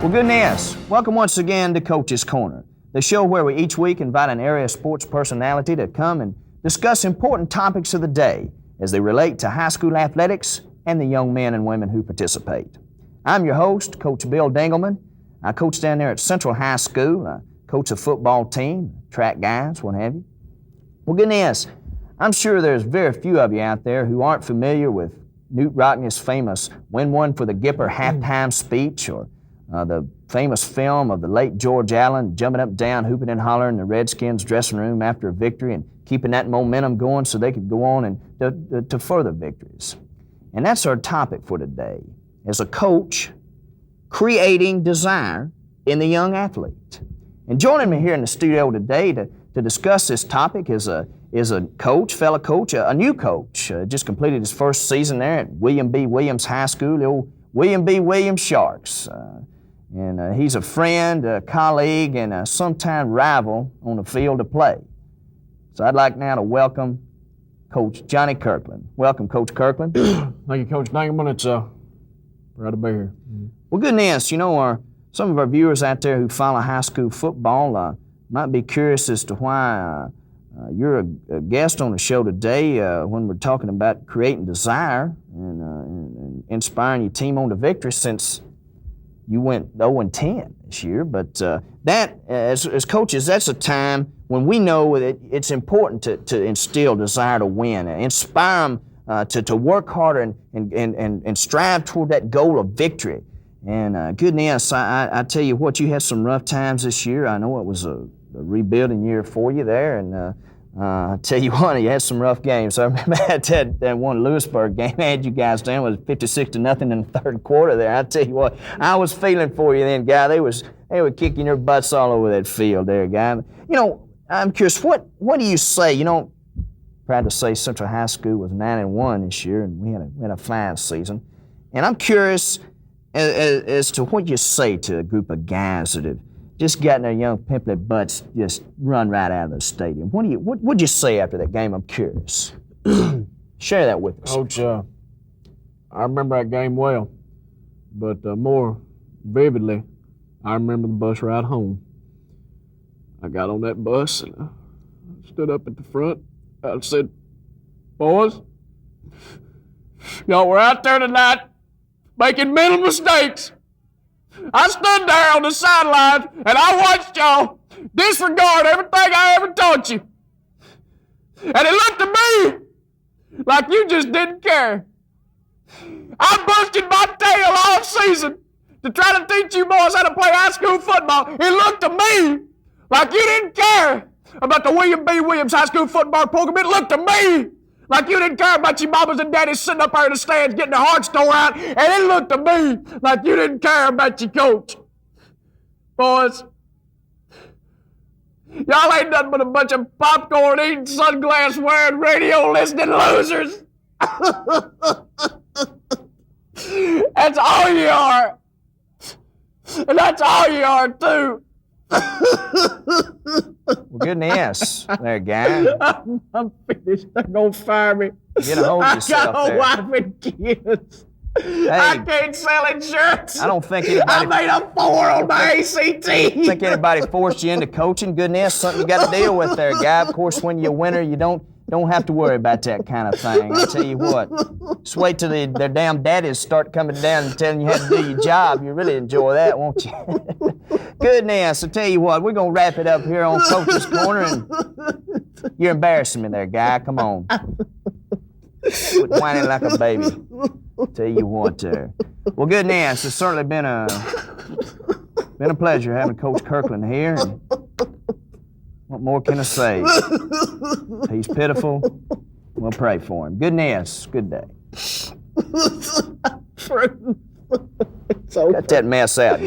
Well, goodness, welcome once again to Coach's Corner, the show where we each week invite an area sports personality to come and discuss important topics of the day as they relate to high school athletics and the young men and women who participate. I'm your host, Coach Bill Dingleman. I coach down there at Central High School. I coach a football team, track guys, what have you. Well, goodness, I'm sure there's very few of you out there who aren't familiar with Newt Rockne's famous Win One for the Gipper halftime speech, or the famous film of the late George Allen jumping up and down, hooping and hollering in the Redskins dressing room after a victory and keeping that momentum going so they could go on and to further victories. And that's our topic for today. As a coach, creating desire in the young athlete. And joining me here in the studio today to discuss this topic is a coach, fellow coach, a new coach, just completed his first season there at William B. Williams High School, the old William B. Williams Sharks. And he's a friend, a colleague, and a sometime rival on the field of play. So I'd like now to welcome Coach Johnny Kirkland. Welcome, Coach Kirkland. Thank you, Coach Dingleman. It's proud to be here. Well, goodness, you know, some of our viewers out there who follow high school football might be curious as to why you're a guest on the show today when we're talking about creating desire and inspiring your team on to victory, since you went 0-10 this year. But that, as coaches, that's a time when we know that it's important to instill desire to win, and inspire them to work harder and strive toward that goal of victory. And goodness, I tell you what, you had some rough times this year. I know it was a rebuilding year for you there, and I tell you what, you had some rough games. I remember that one Lewisburg game, I had you guys down, it was 56-0 in the third quarter there. I tell you what, I was feeling for you then, guy. They were kicking your butts all over that field there, guy. You know, I'm curious, what do you say? You know, proud to say Central High School was 9-1 this year, and we had a fine season. And I'm curious as to what you say to a group of guys that have just gotten their young pimply butts just run right out of the stadium. What'd you say after that game? I'm curious. Share that with us. Coach, I remember that game well, but more vividly, I remember the bus ride home. I got on that bus and I stood up at the front. I said, "Boys, y'all were out there tonight making mental mistakes. I stood there on the sideline and I watched y'all disregard everything I ever taught you. And it looked to me like you just didn't care. I busted my tail all season to try to teach you boys how to play high school football. It looked to me like you didn't care about the William B. Williams High School football program. It looked to me like you didn't care about your mamas and daddies sitting up there in the stands getting their hearts tore out. And it looked to me like you didn't care about your coach. Boys, y'all ain't nothing but a bunch of popcorn eating, sunglass wearing, radio listening losers. That's all you are. And that's all you are too. Well, goodness, there, guy. I'm finished. They're gonna fire me. Get a hold of yourself. I got a there. wife and kids. Hey, I can't sell insurance. I don't think anybody. I made a 4 on my ACT. I think anybody forced you into coaching. Goodness, something you got to deal with there, guy. Of course, when you're a winner, you don't have to worry about that kind of thing. I tell you what, just wait till their damn daddies start coming down and telling you how to do your job. You really enjoy that, won't you? Goodness, I tell you what, we're gonna wrap it up here on Coach's Corner, and you're embarrassing me there, guy. Come on, quit whining like a baby. Tell you what, there. Well, goodness, it's certainly been a pleasure having Coach Kirkland here. And what more can I say? He's pitiful. We'll pray for him. Goodness, good day. Cut that mess out.